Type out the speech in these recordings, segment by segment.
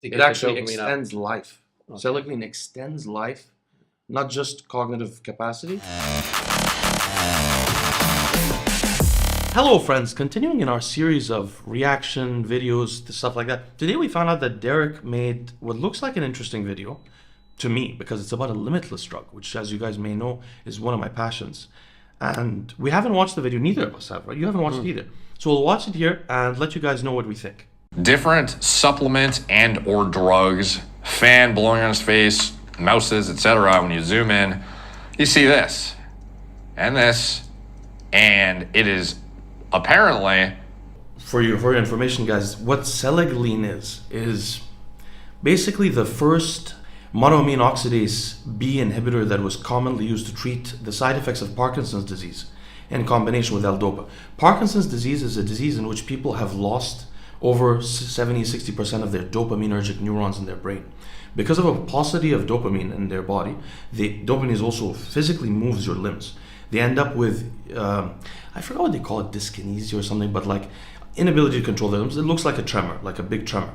to It get the actually dopamine up. extends life. Okay. Seleglin extends life, not just cognitive capacity. Hello friends, continuing in our series of reaction videos, stuff like that. Today we found out that Derek made what looks like an interesting video to me because it's about a limitless drug, which as you guys may know is one of my passions. And we haven't watched the video, neither of us have, right? You haven't watched it either. So we'll watch it here and let you guys know what we think. Different supplements and or drugs, fan blowing on his face, mouses, etc. When you zoom in, you see this and this, and it is apparently, For your information, guys, what Seleglin is basically the first monoamine oxidase B inhibitor that was commonly used to treat the side effects of Parkinson's disease in combination with L-Dopa. Parkinson's disease is a disease in which people have lost over 70-60% of their dopaminergic neurons in their brain. Because of a paucity of dopamine in their body, the dopamine is also physically moves your limbs. They end up with, I forgot what they call it, dyskinesia or something, but like inability to control their limbs. It looks like a tremor, like a big tremor.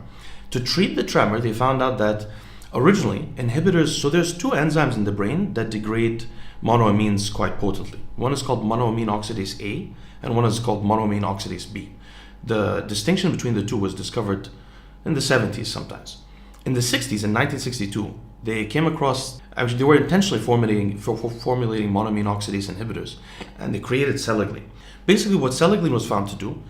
To treat the tremor, they found out that originally inhibitors, so there's two enzymes in the brain that degrade monoamines quite potently. One is called monoamine oxidase A, and one is called monoamine oxidase B. The distinction between the two was discovered in the 70s sometimes. In the 60s, in 1962, they came across, actually they were intentionally formulating monoamine oxidase inhibitors, and they created Seleglin. Basically what Seleglin was found to do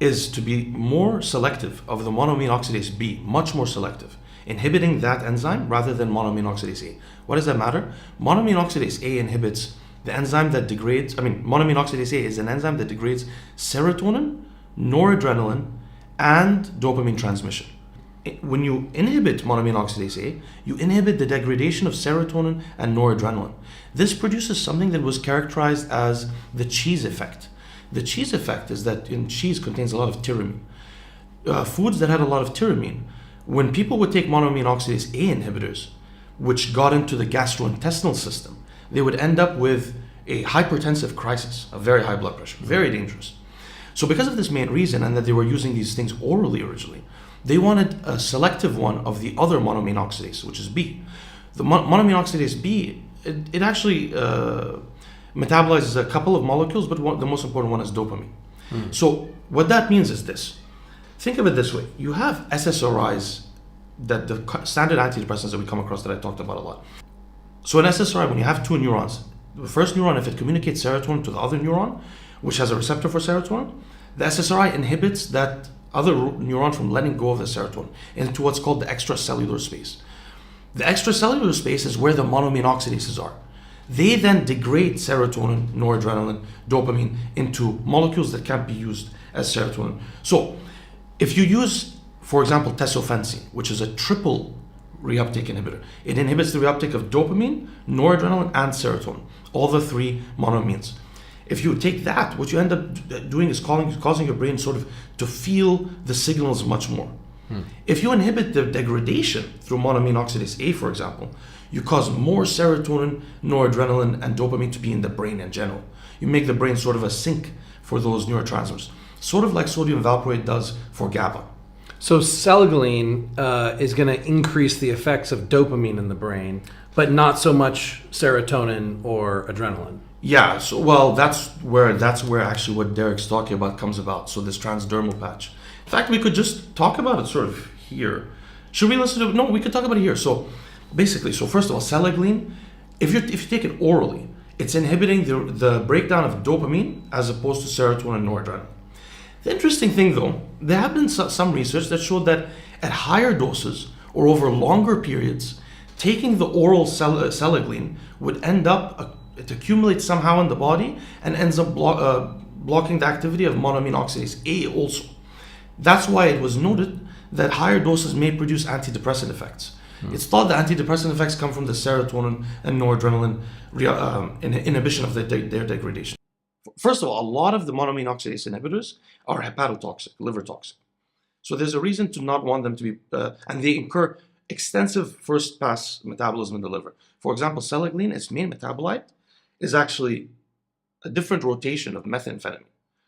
is to be more selective of the monoamine oxidase B, much more selective, inhibiting that enzyme rather than monoamine oxidase A. Why does that matter? Monoamine oxidase A inhibits the enzyme that degrades, monoamine oxidase A is an enzyme that degrades serotonin, noradrenaline, and dopamine transmission. When you inhibit monoamine oxidase A, you inhibit the degradation of serotonin and noradrenaline. This produces something that was characterized as the cheese effect. The cheese effect is that cheese contains a lot of tyramine. Foods that had a lot of tyramine, when people would take monoamine oxidase A inhibitors, which got into the gastrointestinal system, they would end up with a hypertensive crisis, a very high blood pressure, very dangerous. So because of this main reason, and that they were using these things orally originally, they wanted a selective one of the other monoamine oxidase, which is B. The monoamine oxidase B, it actually metabolizes a couple of molecules, but the most important one is dopamine. So what that means is this. Think of it this way. You have SSRIs, that the standard antidepressants that we come across that I talked about a lot. So an SSRI, when you have two neurons, the first neuron, if it communicates serotonin to the other neuron, which has a receptor for serotonin, the SSRI inhibits that other neuron from letting go of the serotonin into what's called the extracellular space. The extracellular space is where the monoamine oxidases are. They then degrade serotonin, noradrenaline, dopamine into molecules that can't be used as serotonin. So if you use, for example, tesofensine, which is a triple reuptake inhibitor, it inhibits the reuptake of dopamine, noradrenaline, and serotonin, all the three monoamines. If you take that, what you end up doing is causing your brain sort of to feel the signals much more. If you inhibit the degradation through monoamine oxidase A, for example, you cause more serotonin, noradrenaline, and dopamine to be in the brain in general. You make the brain sort of a sink for those neurotransmitters, sort of like sodium valproate does for GABA. So Seleglin is going to increase the effects of dopamine in the brain, but not so much serotonin or adrenaline. Yeah, so well, that's where actually what Derek's talking about comes about. So this transdermal patch. In fact, we could just talk about it sort of here. Should we listen to it? No, we could talk about it here. So basically, so first of all, Seleglin, if you take it orally, it's inhibiting the breakdown of dopamine as opposed to serotonin and noradrenaline. The interesting thing though, there have been some research that showed that at higher doses or over longer periods, taking the oral Seleglin would end up, it accumulates somehow in the body and ends up blocking the activity of monoamine oxidase A also. That's why it was noted that higher doses may produce antidepressant effects. It's thought that antidepressant effects come from the serotonin and noradrenaline inhibition of their degradation. First of all, a lot of the monoamine oxidase inhibitors are hepatotoxic, liver toxic. So there's a reason to not want them to be, and they incur extensive first pass metabolism in the liver. For example, Seleglin, its main metabolite, is actually a different rotation of methamphetamine,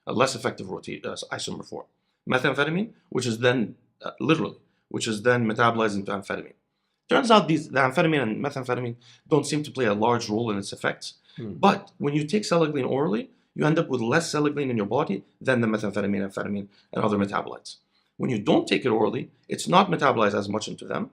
a less effective isomer form. Methamphetamine, which is then literally which is then metabolized into amphetamine. Turns out the amphetamine and methamphetamine don't seem to play a large role in its effects. But when you take seleglene orally, you end up with less seleglene in your body than the methamphetamine, amphetamine, and other metabolites. When you don't take it orally, it's not metabolized as much into them,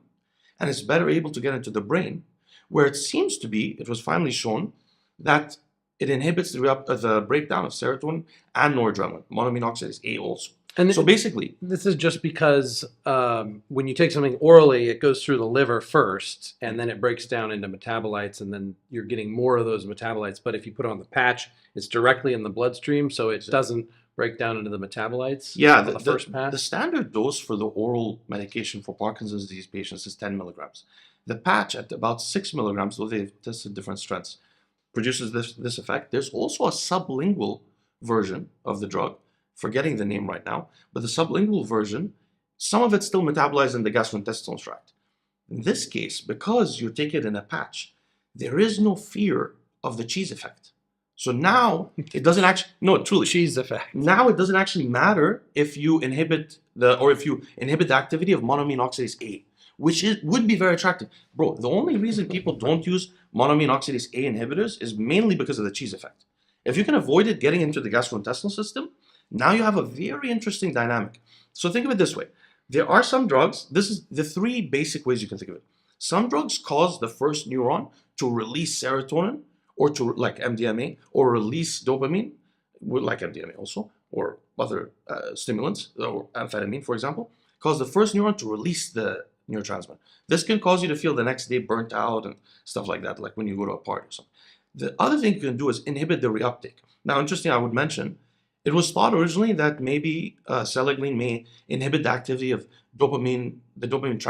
and it's better able to get into the brain, where it seems to be, it was finally shown, that it inhibits the breakdown of serotonin and noradrenaline, monoamine oxidase A also. And So basically, this is just because when you take something orally, it goes through the liver first, and then it breaks down into metabolites, and then you're getting more of those metabolites. But if you put it on the patch, it's directly in the bloodstream, so it doesn't break down into the metabolites. yeah, on the first pass. the standard dose for the oral medication for Parkinson's disease patients is 10 milligrams. The patch at about 6 milligrams, though they've tested different strengths, produces this effect. There's also a sublingual version of the drug, forgetting the name right now, but the sublingual version, some of it's still metabolized in the gastrointestinal tract. In this case, because you take it in a patch, there is no fear of the cheese effect. So now it doesn't actually, no, truly, Cheese effect. now it doesn't actually matter if you inhibit the activity of monoamine oxidase A, which would be very attractive. Bro, the only reason people don't use monoamine oxidase A inhibitors is mainly because of the cheese effect. If you can avoid it getting into the gastrointestinal system, now you have a very interesting dynamic. So think of it this way. There are some drugs, this is the three basic ways you can think of it. Some drugs cause the first neuron to release serotonin, or to, like MDMA, or release dopamine, like MDMA also, or other stimulants, or amphetamine, for example, cause the first neuron to release the neurotransmitter. This can cause you to feel the next day burnt out and stuff like that, like when you go to a party or something. The other thing you can do is inhibit the reuptake. Now, interesting, I would mention, it was thought originally that maybe seleglene may inhibit the activity of dopamine, the dopamine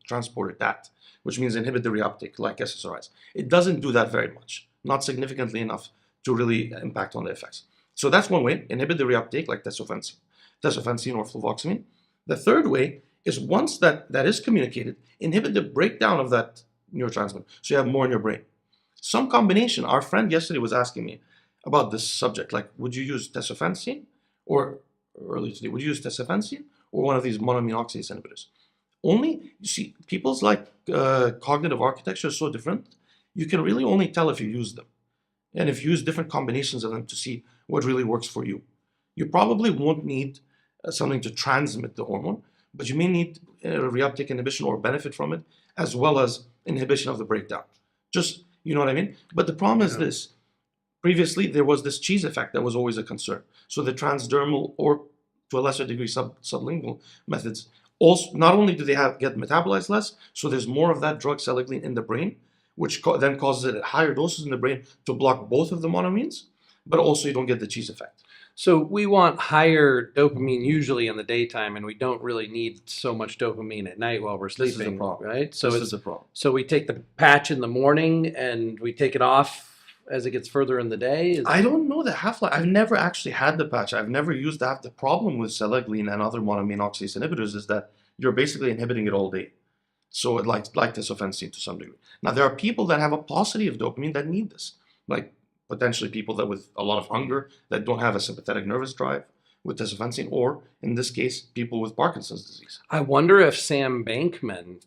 transporter DAT, which means inhibit the reuptake, like SSRIs. It doesn't do that very much, not significantly enough to really impact on the effects. So that's one way, inhibit the reuptake, like tesofensine or fluvoxamine. The third way is once that is communicated, inhibit the breakdown of that neurotransmitter, so you have more in your brain. Some combination, our friend yesterday was asking me about this subject, like, would you use tesofensine, or earlier today, would you use tesofensine or one of these monoamine oxidase inhibitors? Only, you see, people's cognitive architecture is so different, you can really only tell if you use them. And if you use different combinations of them to see what really works for you. You probably won't need something to transmit the hormone, but you may need reuptake inhibition or benefit from it, as well as inhibition of the breakdown. Just, you know what I mean? But the problem is this. Previously, there was this cheese effect that was always a concern. So the transdermal, or to a lesser degree sublingual methods, also not only do they get metabolized less, so there's more of that drug seleglene in the brain, which then causes it at higher doses in the brain to block both of the monoamines, but also you don't get the cheese effect. So we want higher dopamine usually in the daytime, and we don't really need so much dopamine at night while we're sleeping. This is the problem. Right? So this is the problem. So we take the patch in the morning and we take it off as it gets further in the day? I don't know the half-life. I've never actually had the patch. I've never used that. The problem with seleglene and other monoamine oxidase inhibitors is that you're basically inhibiting it all day. So it like tesofensine to some degree. Now, there are people that have a paucity of dopamine that need this, like potentially people that with a lot of hunger that don't have a sympathetic nervous drive with tesofensine, or in this case, people with Parkinson's disease. I wonder if Sam Bankman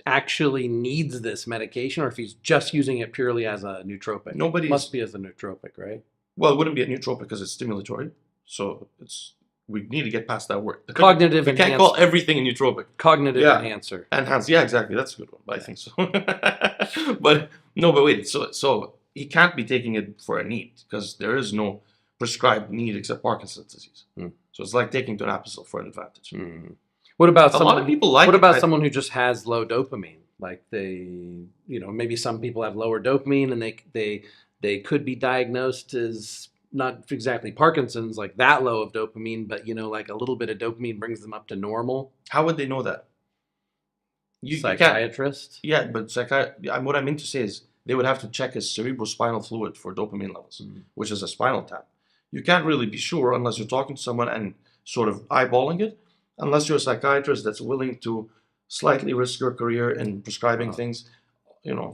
actually needs this medication, or if he's just using it purely as a nootropic. Must be as a nootropic, right? Well, it wouldn't be a nootropic because it's stimulatory. So we need to get past that word. We can't call everything a nootropic. Cognitive enhancer. Yeah, exactly. That's a good one. I think so. but wait. So he can't be taking it for a need because there is no prescribed need except Parkinson's disease. So it's like taking donepezil for an advantage. What about a lot of people like? What about someone who just has low dopamine? Like maybe some people have lower dopamine, and they could be diagnosed as not exactly Parkinson's, like that low of dopamine, but like a little bit of dopamine brings them up to normal. How would they know that? Psychiatrist? Yeah, but what I mean to say is they would have to check his cerebrospinal fluid for dopamine levels, which is a spinal tap. You can't really be sure unless you're talking to someone and sort of eyeballing it, unless you're a psychiatrist that's willing to slightly risk your career in prescribing things.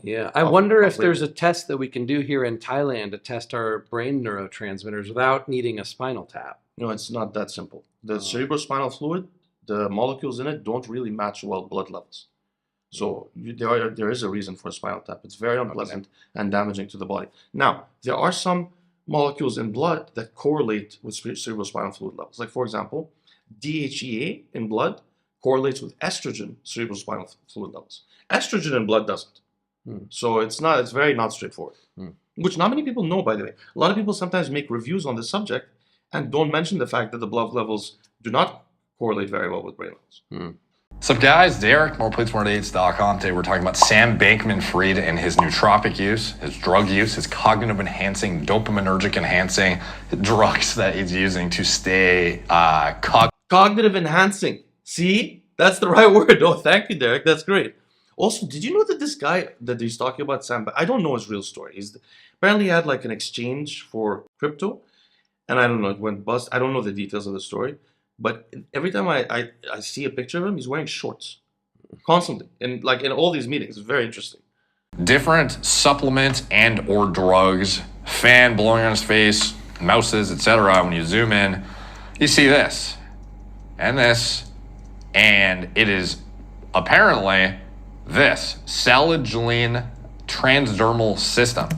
Yeah, I wonder if there's a test that we can do here in Thailand to test our brain neurotransmitters without needing a spinal tap. No, it's not that simple. The cerebrospinal fluid the molecules in it don't really match well blood levels. So there is a reason for a spinal tap. It's very unpleasant and damaging to the body. Now, there are some molecules in blood that correlate with cerebrospinal fluid levels. Like, for example, DHEA in blood correlates with estrogen cerebrospinal fluid levels. Estrogen in blood doesn't. So it's very not straightforward, which not many people know, by the way. A lot of people sometimes make reviews on this subject and don't mention the fact that the blood levels do not correlate very well with brain levels. What's up, guys? Derek, moreplates.com. Today we're talking about Sam Bankman-Fried and his nootropic use, his drug use, his cognitive enhancing, dopaminergic enhancing drugs that he's using to stay Cognitive enhancing. See? That's the right word. Oh, thank you, Derek. That's great. Also, did you know that this guy that he's talking about, Sam, I don't know his real story. Apparently he had like an exchange for crypto, and I don't know, it went bust. I don't know the details of the story, but every time I see a picture of him, he's wearing shorts constantly, and like in all these meetings. It's very interesting. different supplements and or drugs, fan blowing on his face, mouses, etc. When you zoom in, you see this, and it is apparently this Saligeline transdermal system.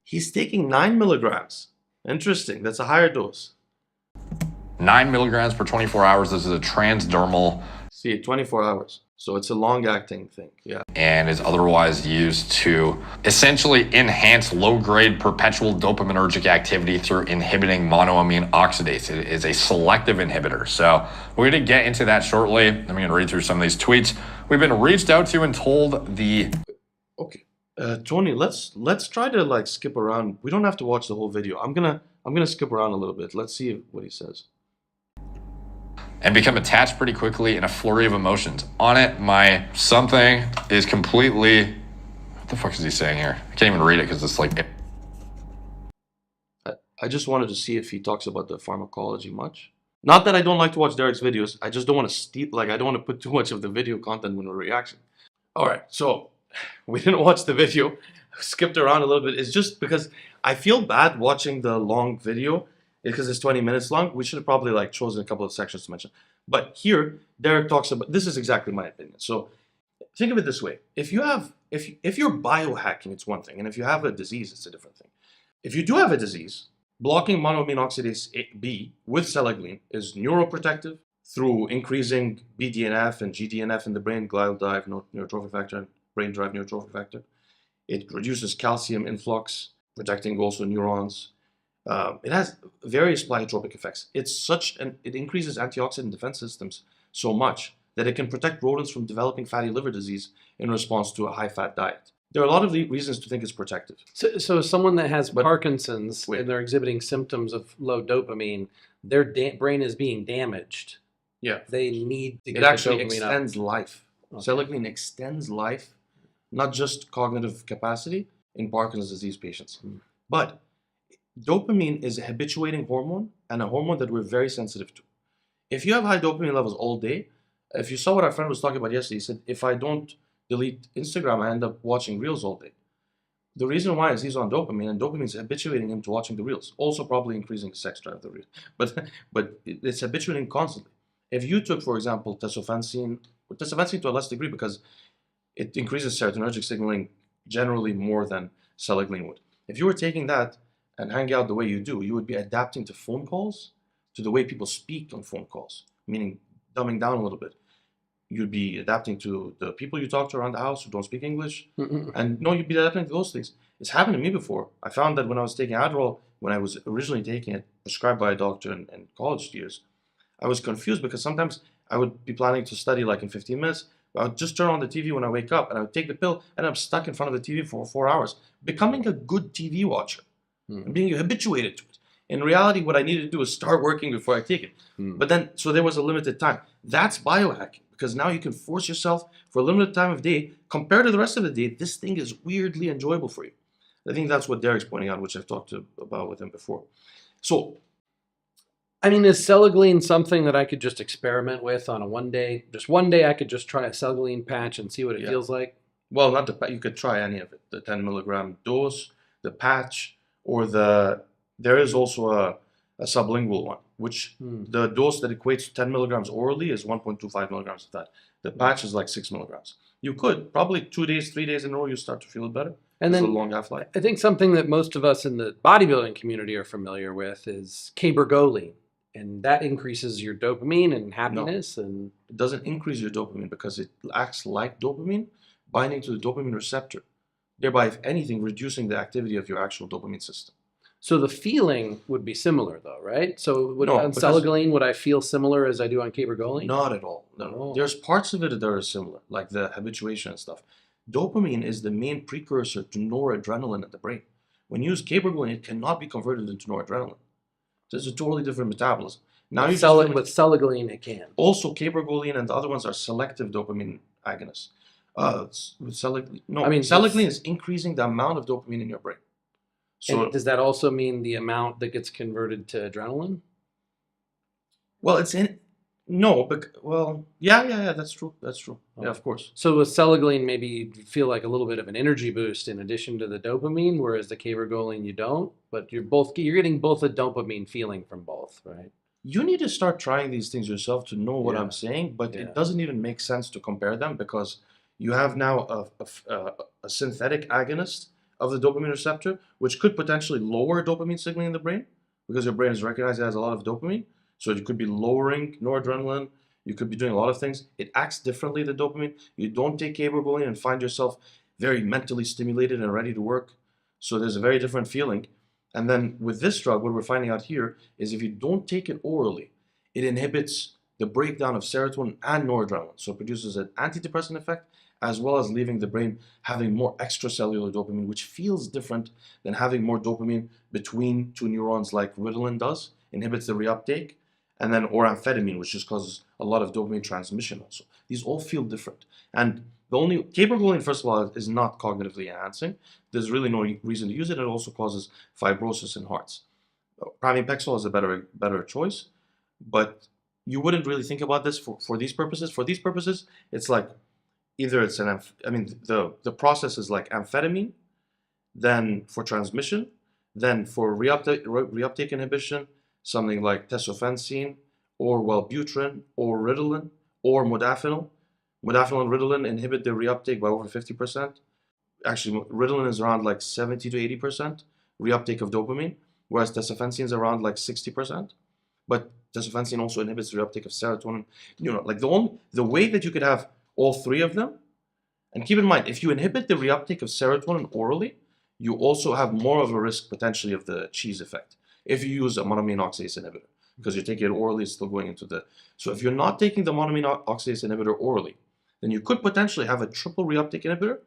He's taking 9 milligrams. Interesting. That's a higher dose. 9 milligrams per 24 hours. This is a transdermal. See, 24 hours. So it's a long-acting thing. Yeah. And is otherwise used to essentially enhance low-grade perpetual dopaminergic activity through inhibiting monoamine oxidase. It is a selective inhibitor. So we're going to get into that shortly. I'm going to read through some of these tweets. We've been reached out to and told the... Okay. Tony, let's try to like skip around. We don't have to watch the whole video. I'm gonna skip around a little bit. Let's see what he says. And become attached pretty quickly in a flurry of emotions. On it, my something is completely... What the fuck is he saying here? I can't even read it because it's like... I just wanted to see if he talks about the pharmacology much. Not that I don't like to watch Derek's videos. I just don't want to I don't want to put too much of the video content when we're reaction. All right, so we didn't watch the video. Skipped around a little bit. It's just because I feel bad watching the long video because it's 20 minutes long. We should have probably like chosen a couple of sections to mention. But here, Derek talks about, this is exactly my opinion. So think of it this way. If you're biohacking, it's one thing. And if you have a disease, it's a different thing. If you do have a disease, blocking monoamine oxidase B with seleglene is neuroprotective through increasing BDNF and GDNF in the brain, glial-derived neurotrophic factor, and brain-derived neurotrophic factor. It reduces calcium influx, protecting also neurons. It has various pleiotropic effects. It increases antioxidant defense systems so much that it can protect rodents from developing fatty liver disease in response to a high-fat diet. There are a lot of reasons to think it's protective. So someone that has Parkinson's and they're exhibiting symptoms of low dopamine, their brain is being damaged. Yeah. They need to get It actually the dopamine extends up. life. Okay. Seleglene extends life, not just cognitive capacity in Parkinson's disease patients. But dopamine is a habituating hormone and a hormone that we're very sensitive to. If you have high dopamine levels all day, if you saw what our friend was talking about yesterday, he said, if I don't delete Instagram, I end up watching reels all day. The reason why is he's on dopamine, and dopamine is habituating him to watching the reels. Also probably increasing sex drive, the reels. But it's habituating constantly. If you took, for example, tesofensine to a less degree because it increases serotonergic signaling generally more than seleglene would. If you were taking that and hang out the way you do, you would be adapting to phone calls, to the way people speak on phone calls, meaning dumbing down a little bit. You'd be adapting to the people you talk to around the house who don't speak English. And no, you'd be adapting to those things. It's happened to me before. I found that when I was taking Adderall, when I was originally taking it, prescribed by a doctor in college years, I was confused because sometimes I would be planning to study like in 15 minutes. I would just turn on the TV when I wake up and I would take the pill and I'm stuck in front of the TV for 4 hours, becoming a good TV watcher and being habituated to it. In reality, what I needed to do is start working before I take it. But then, so there was a limited time. That's biohacking because now you can force yourself for a limited time of day. Compared to the rest of the day, this thing is weirdly enjoyable for you. I think that's what Derek's pointing out, which I've talked about with him before. So, I mean, is seleglene something that I could just experiment with on a one day? Just one day I could just try a seleglene patch and see what it feels like? Well, not the patch. You could try any of it. The 10 milligram dose, the patch, or there is also a sublingual one, which the dose that equates to 10 milligrams orally is 1.25 milligrams of that. The patch is like 6 milligrams. You could probably 2 days, 3 days in a row, you start to feel it better. And It's then a long half-life. I think something that most of us in the bodybuilding community are familiar with is cabergoline, and that increases your dopamine and happiness. And It doesn't increase your dopamine because it acts like dopamine, binding to the dopamine receptor, thereby, if anything, reducing the activity of your actual dopamine system. so the feeling would be similar, though, right? So No, on because- selegiline, would I feel similar as I do on cabergoline? Not at all. No. Oh. There's parts of it that are similar, like the habituation and stuff. Dopamine is the main precursor to noradrenaline in the brain. When you use cabergoline, it cannot be converted into noradrenaline. So it's a totally different metabolism. Now you With selegoline, it can. also cabergoline and the other ones are selective dopamine agonists. With selegoline, no, I mean, selegoline is increasing the amount of dopamine in your brain. So And does that also mean the amount that gets converted to adrenaline? well, it's in no, but well, yeah, that's true. That's true. Yeah, of course. So with selegoline, maybe you feel like a little bit of an energy boost in addition to the dopamine, whereas the cabergoline you don't. But you're getting both a dopamine feeling from both, right? You need to start trying these things yourself to know what Yeah. I'm saying, but Yeah. it doesn't even make sense to compare them because you have now a synthetic agonist of the dopamine receptor, which could potentially lower dopamine signaling in the brain because your brain is recognized it has a lot of dopamine. So you could be lowering noradrenaline. You could be doing a lot of things. It acts differently than dopamine. You don't take cabergoline and find yourself very mentally stimulated and ready to work. So there's a very different feeling. And then with this drug, what we're finding out here is if you don't take it orally, it inhibits the breakdown of serotonin and noradrenaline. So it produces an antidepressant effect as well as leaving the brain having more extracellular dopamine, which feels different than having more dopamine between two neurons like Ritalin does, inhibits the reuptake, and then or amphetamine, which just causes a lot of dopamine transmission also. These all feel different. And the only, cabergoline, first of all, is not cognitively enhancing. There's really no reason to use it. It also causes fibrosis in hearts. Pramipexole is a better choice, but you wouldn't really think about this for these purposes. For these purposes, it's like either it's the process is like amphetamine, then for transmission, then for reuptake inhibition, something like tesofensine, or Wellbutrin, or Ritalin, or modafinil. Modafinil and Ritalin inhibit the reuptake by over 50%. Actually, Ritalin is around like 70 to 80% reuptake of dopamine, whereas tesofensine is around like 60%. But tesofensine also inhibits the reuptake of serotonin. You know, like the way that you could have all three of them, and keep in mind, if you inhibit the reuptake of serotonin orally, you also have more of a risk potentially of the cheese effect if you use a monoamine oxidase inhibitor, because you're taking it orally, it's still going into the. So if you're not taking the monoamine oxidase inhibitor orally, then you could potentially have a triple reuptake inhibitor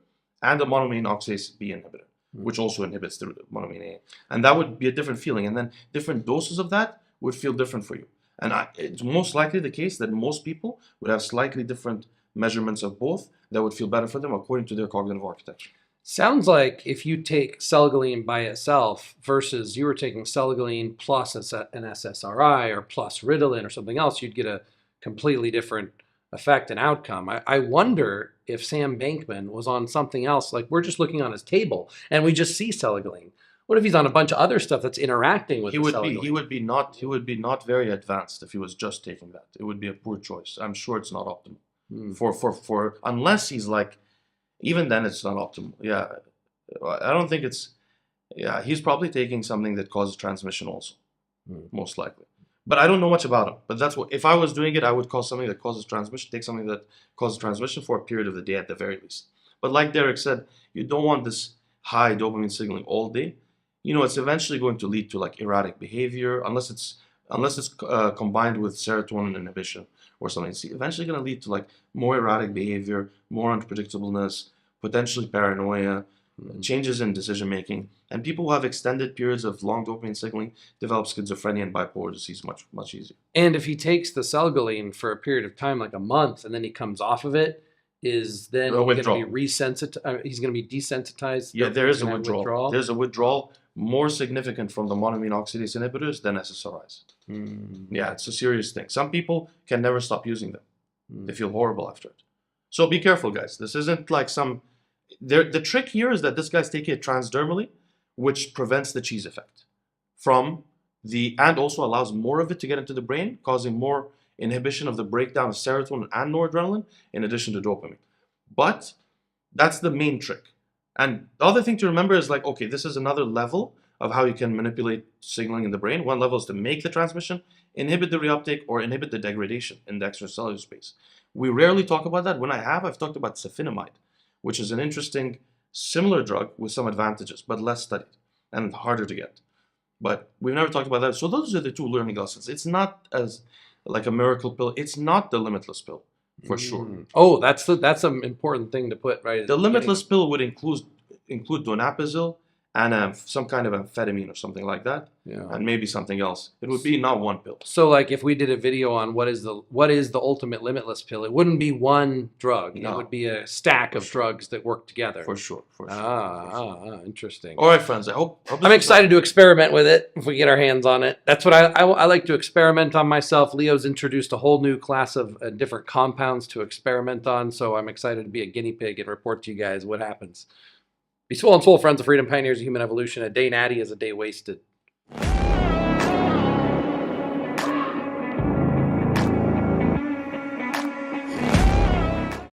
and a monoamine oxidase B inhibitor, which also inhibits the monoamine A. And that would be a different feeling. And then different doses of that would feel different for you. And it's most likely the case that most people would have slightly different measurements of both that would feel better for them according to their cognitive architecture. Sounds like if you take selegoline by itself versus you were taking selegoline plus an SSRI or plus Ritalin or something else, you'd get a completely different effect and outcome. I wonder if Sam Bankman was on something else, like we're just looking on his table and we just see selegoline. What if he's on a bunch of other stuff that's interacting with selegoline? He would be not very advanced if he was just taking that. It would be a poor choice. I'm sure it's not optimal. For unless he's like, even then it's not optimal. Yeah, I don't think it's. Yeah, he's probably taking something that causes transmission also, most likely. But I don't know much about him. But that's what, if I was doing it, I would call something that causes transmission. Take something that causes transmission for a period of the day at the very least. But like Derek said, you don't want this high dopamine signaling all day. You know, it's eventually going to lead to like erratic behavior unless it's combined with serotonin inhibition or something. It's eventually going to lead to like more erratic behavior, more unpredictableness, potentially paranoia, changes in decision making, and people who have extended periods of long dopamine signaling develop schizophrenia and bipolar disease much easier. And if he takes the selegoline for a period of time, like a month, and then he comes off of it, is then going to be resensitized? He's going to be desensitized. Yeah, there is a withdrawal. There's a withdrawal more significant from the monoamine oxidase inhibitors than SSRIs. Yeah, it's a serious thing. Some people can never stop using them. They feel horrible after it. So be careful, guys. This isn't like some. The trick here is that this guy's taking it transdermally, which prevents the cheese effect from and also allows more of it to get into the brain, causing more inhibition of the breakdown of serotonin and noradrenaline in addition to dopamine. But that's the main trick. And the other thing to remember is like, okay, this is another level of how you can manipulate signaling in the brain. One level is to make the transmission, inhibit the reuptake, or inhibit the degradation in the extracellular space. We rarely talk about that. When I've talked about safinamide, which is an interesting similar drug with some advantages, but less studied and harder to get. But we've never talked about that. So those are the two learning lessons. It's not as like a miracle pill. It's not the limitless pill, for sure. Oh, that's an important thing to put right. At The limitless beginning. pill would include donepezil and some kind of amphetamine or something like that, Yeah. and maybe something else. It would be not one pill. So, like, if we did a video on what is the ultimate limitless pill, it wouldn't be one drug. No. It would be a stack For of sure. drugs that work together. For sure. For sure. Interesting. All right, friends. I hope I'm excited to experiment with it if we get our hands on it. That's what I like to experiment on myself. Leo's introduced a whole new class of different compounds to experiment on, so I'm excited to be a guinea pig and report to you guys what happens. Be swole and soul, friends of freedom, pioneers of human evolution. A day natty is a day wasted.